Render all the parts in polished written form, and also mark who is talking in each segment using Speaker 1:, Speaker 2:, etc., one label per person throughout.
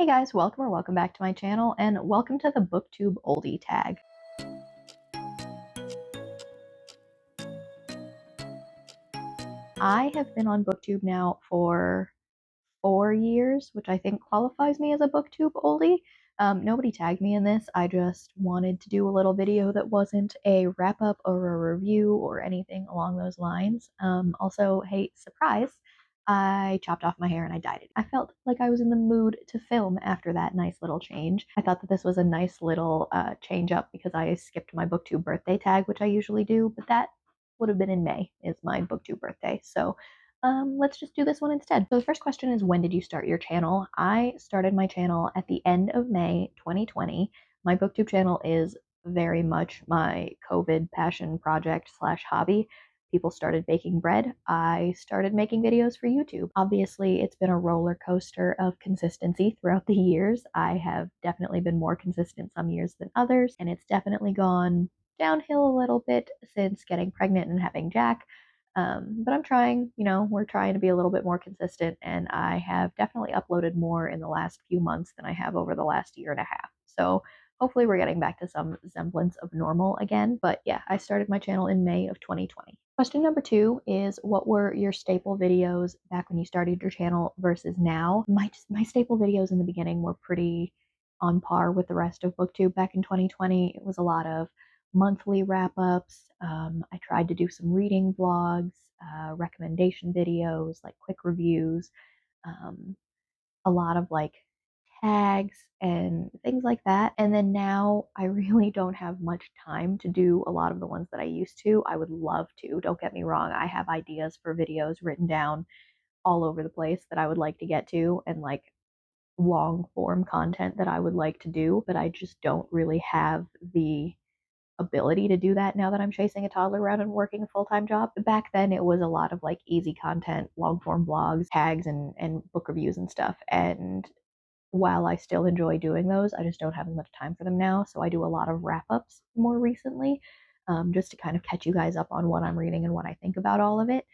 Speaker 1: Hey guys, welcome back to my channel, and welcome to the Booktube Oldie Tag. I have been on Booktube now for 4 years, which I think qualifies me as a Booktube oldie. Nobody tagged me in this. I just wanted to do a little video that wasn't a wrap-up or a review or anything along those lines. Also, hey, surprise, I chopped off my hair and I dyed it. I felt like I was in the mood to film after that nice little change. I thought that this was a nice little change up because I skipped my Booktube birthday tag, which I usually do, but that would have been in May, is my Booktube birthday. So let's just do this one instead. So the first question is, when did you start your channel? I started my channel at the end of May 2020. My Booktube channel is very much my COVID passion project slash hobby. People started baking bread. I started making videos for YouTube. Obviously, it's been a roller coaster of consistency throughout the years. I have definitely been more consistent some years than others, and it's definitely gone downhill a little bit since getting pregnant and having Jack. But I'm trying, we're trying to be a little bit more consistent, and I have definitely uploaded more in the last few months than I have over the last year and a half. So hopefully we're getting back to some semblance of normal again. But yeah, I started my channel in May of 2020. Question number 2 is, what were your staple videos back when you started your channel versus now? My staple videos in the beginning were pretty on par with the rest of Booktube back in 2020. It was a lot of monthly wrap-ups. I tried to do some reading vlogs, recommendation videos, like quick reviews, a lot of like tags and things like that. And then now I really don't have much time to do a lot of the ones that I used to. I would love to, don't get me wrong. I have ideas for videos written down all over the place that I would like to get to, and like long form content that I would like to do, but I just don't really have the ability to do that now that I'm chasing a toddler around and working a full-time job. Back then it was a lot of like easy content, long form vlogs, tags and book reviews and stuff. And while I still enjoy doing those, I just don't have as much time for them now. So I do a lot of wrap-ups more recently, just to kind of catch you guys up on what I'm reading and what I think about all of it.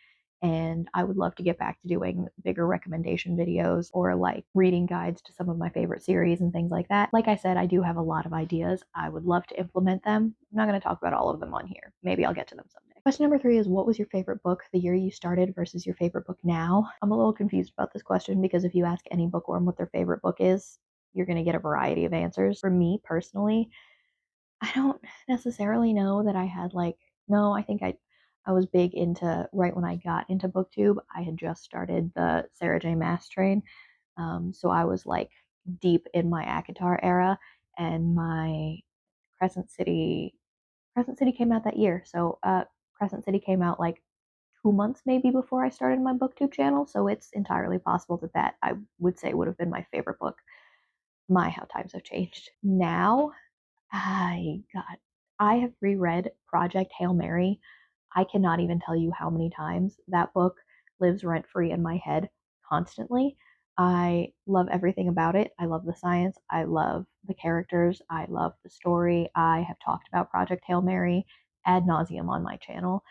Speaker 1: And I would love to get back to doing bigger recommendation videos or like reading guides to some of my favorite series and things like that. Like I said, I do have a lot of ideas. I would love to implement them. I'm not going to talk about all of them on here. Maybe I'll get to them someday. Question number 3 is, what was your favorite book the year you started versus your favorite book now? I'm a little confused about this question because if you ask any bookworm what their favorite book is, you're going to get a variety of answers. For me personally, I don't necessarily know that I had like, no, I think I was big into, right when I got into BookTube, I had just started the Sarah J. Maas train. So I was like deep in my ACOTAR era, and my Crescent City Crescent City came out that year. So Crescent City came out like 2 months maybe before I started my BookTube channel. So it's entirely possible that I would say would have been my favorite book. My, how times have changed. Now, God, I have reread Project Hail Mary. I cannot even tell you how many times that book lives rent free in my head constantly. I love everything about it. I love the science. I love the characters. I love the story. I have talked about Project Hail Mary ad nauseum on my channel.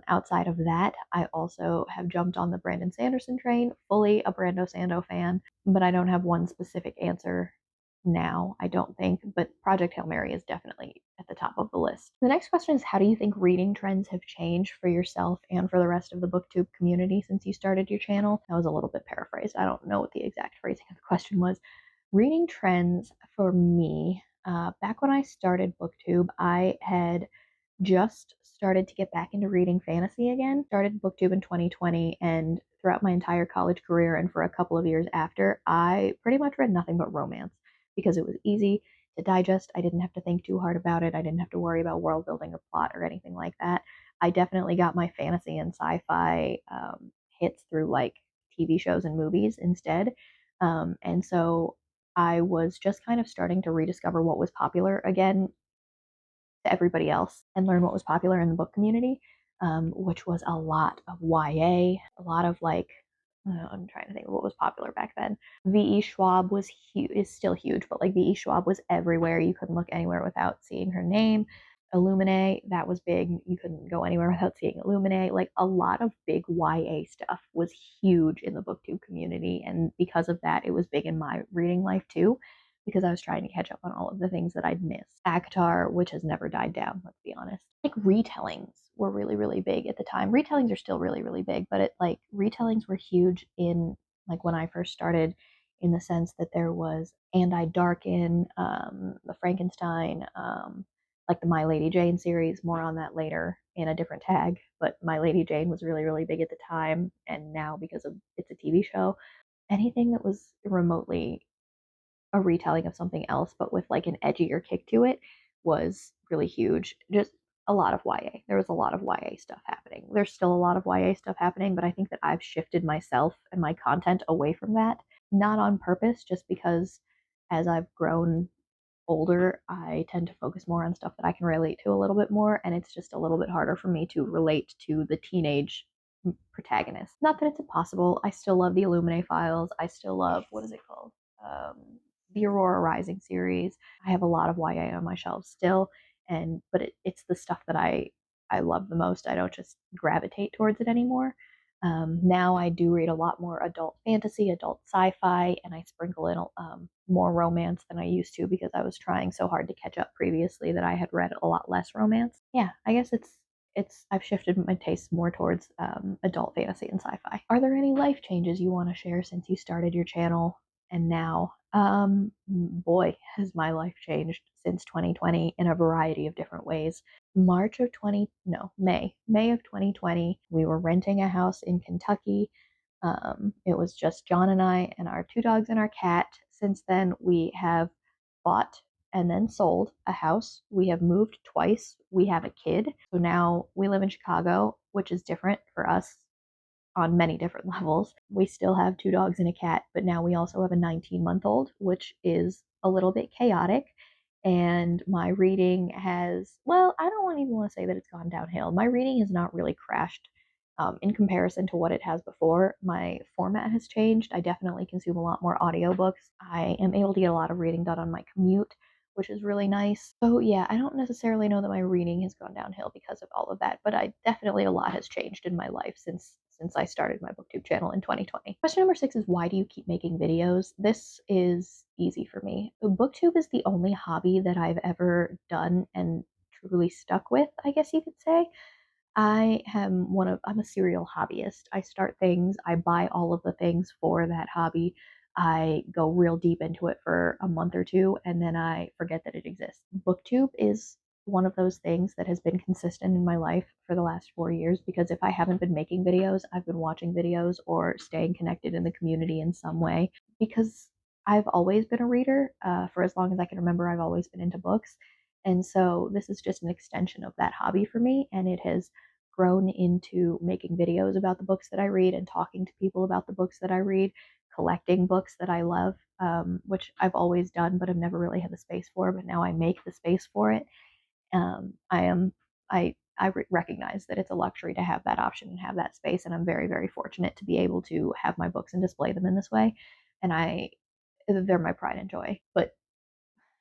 Speaker 1: Outside of that, I also have jumped on the Brandon Sanderson train, fully a Brando Sando fan, but I don't have one specific answer now, I don't think, but Project Hail Mary is definitely at the top of the list. The next question is, how do you think reading trends have changed for yourself and for the rest of the BookTube community since you started your channel? That was a little bit paraphrased. I don't know what the exact phrasing of the question was. Reading trends for me, back when I started BookTube, I had just started to get back into reading fantasy again. Started BookTube in 2020, and throughout my entire college career and for a couple of years after, I pretty much read nothing but romance because it was easy to digest. I didn't have to think too hard about it. I didn't have to worry about world building or plot or anything like that. I definitely got my fantasy and sci-fi hits through like TV shows and movies instead. And so I was just kind of starting to rediscover what was popular again to everybody else and learn what was popular in the book community, which was a lot of YA, a lot of like, I'm trying to think of what was popular back then. V.E. Schwab was huge, is still huge, but like V.E. Schwab was everywhere. You couldn't look anywhere without seeing her name. Illuminae, that was big. You couldn't go anywhere without seeing Illuminae. Like a lot of big YA stuff was huge in the booktube community. And because of that, it was big in my reading life too, because I was trying to catch up on all of the things that I'd missed. ACOTAR, which has never died down, let's be honest. Like retellings were really, really big at the time. Retellings are still really, really big, but retellings were huge in like when I first started, in the sense that there was And I Darken, the Frankenstein, like the My Lady Jane series, more on that later in a different tag. But My Lady Jane was really, really big at the time, and now because of it's a TV show, anything that was remotely a retelling of something else, but with like an edgier kick to it, was really huge. Just a lot of YA. There was a lot of YA stuff happening. There's still a lot of YA stuff happening, but I think that I've shifted myself and my content away from that, not on purpose, just because as I've grown older, I tend to focus more on stuff that I can relate to a little bit more, and it's just a little bit harder for me to relate to the teenage protagonist. Not that it's impossible. I still love the Illuminae files. I still love, what is it called? The Aurora Rising series. I have a lot of YA on my shelves still, but it's the stuff that I love the most. I don't just gravitate towards it anymore. Now I do read a lot more adult fantasy, adult sci-fi, and I sprinkle in more romance than I used to because I was trying so hard to catch up previously that I had read a lot less romance. Yeah, I guess it's I've shifted my tastes more towards adult fantasy and sci-fi. Are there any life changes you want to share since you started your channel and now? Boy, has my life changed since 2020 in a variety of different ways. March of 20, no, May of 2020, we were renting a house in Kentucky. It was just John and I and our two dogs and our cat. Since then, we have bought and then sold a house. We have moved twice. We have a kid. So now we live in Chicago, which is different for us on many different levels. We still have two dogs and a cat, but now we also have a 19-month-old, which is a little bit chaotic. And my reading has, well, I don't even want to say that it's gone downhill. My reading has not really crashed in comparison to what it has before. My format has changed. I definitely consume a lot more audiobooks. I am able to get a lot of reading done on my commute, which is really nice. So yeah, I don't necessarily know that my reading has gone downhill because of all of that, but I definitely a lot has changed in my life since I started my booktube channel in 2020. Question number 6 is, why do you keep making videos? This is easy for me. Booktube is the only hobby that I've ever done and truly stuck with, I guess you could say. I'm a serial hobbyist. I start things, I buy all of the things for that hobby. I go real deep into it for a month or two and then I forget that it exists. Booktube is one of those things that has been consistent in my life for the last 4 years, because if I haven't been making videos, I've been watching videos or staying connected in the community in some way, because I've always been a reader. For as long as I can remember, I've always been into books. And so this is just an extension of that hobby for me, and it has grown into making videos about the books that I read and talking to people about the books that I read, collecting books that I love, which I've always done but have never really had the space for. But now I make the space for it. I am I recognize that it's a luxury to have that option and have that space, and I'm very, very fortunate to be able to have my books and display them in this way. And they're my pride and joy. But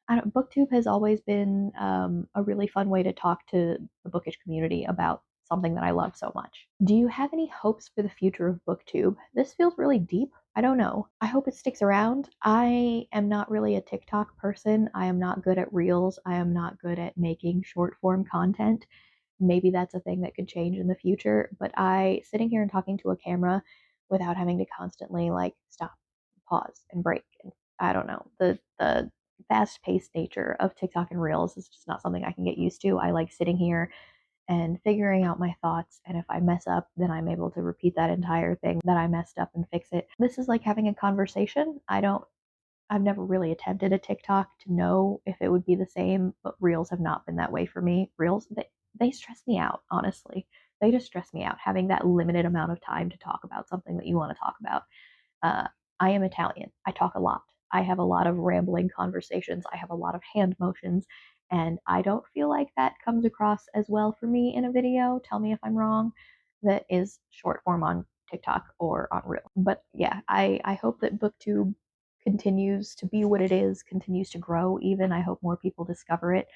Speaker 1: Booktube has always been a really fun way to talk to the bookish community about something that I love so much. Do you have any hopes for the future of Booktube? This feels really deep. I don't know. I hope it sticks around. I am not really a TikTok person. I am not good at reels. I am not good at making short form content. Maybe that's a thing that could change in the future, but sitting here and talking to a camera without having to constantly like stop, pause, and break, and I don't know, the fast paced nature of TikTok and Reels is just not something I can get used to. I like sitting here and figuring out my thoughts, and if I mess up, then I'm able to repeat that entire thing that I messed up and fix it. This is like having a conversation. I've never really attempted a TikTok to know if it would be the same, but Reels have not been that way for me. Reels, they stress me out, honestly. They just stress me out having that limited amount of time to talk about something that you want to talk about. Uh, I am Italian. I talk a lot. I have a lot of rambling conversations. I have a lot of hand motions, and I don't feel like that comes across as well for me in a video. Tell me if I'm wrong. That is short form on TikTok or on Reel. But yeah, I hope that BookTube continues to be what it is, continues to grow even. I hope more people discover it.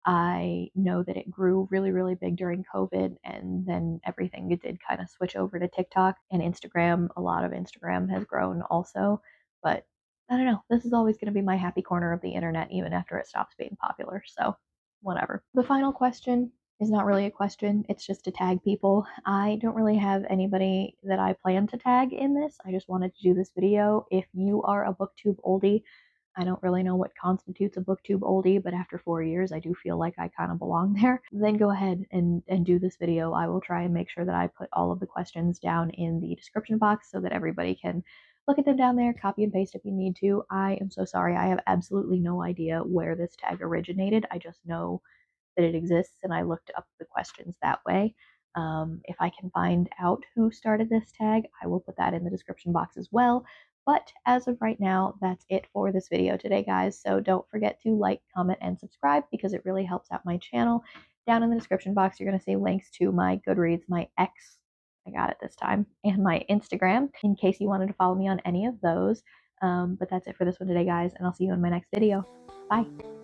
Speaker 1: I know that it grew really, really big during COVID, and then everything it did kind of switch over to TikTok and Instagram. A lot of Instagram has grown also, but I don't know. This is always going to be my happy corner of the internet, even after it stops being popular. So, whatever. The final question is not really a question, it's just to tag people. I don't really have anybody that I plan to tag in this. I just wanted to do this video. If you are a Booktube oldie, I don't really know what constitutes a Booktube oldie, but after 4 years, I do feel like I kind of belong there. Then go ahead and do this video. I will try and make sure that I put all of the questions down in the description box so that everybody can look at them down there, copy and paste if you need to. I am so sorry. I have absolutely no idea where this tag originated. I just know that it exists, and I looked up the questions that way. If I can find out who started this tag, I will put that in the description box as well. But as of right now, that's it for this video today, guys. So don't forget to like, comment, and subscribe because it really helps out my channel. Down in the description box, you're going to see links to my Goodreads, my X, I got it this time, and my Instagram in case you wanted to follow me on any of those. But that's it for this one today, guys, and I'll see you in my next video. Bye.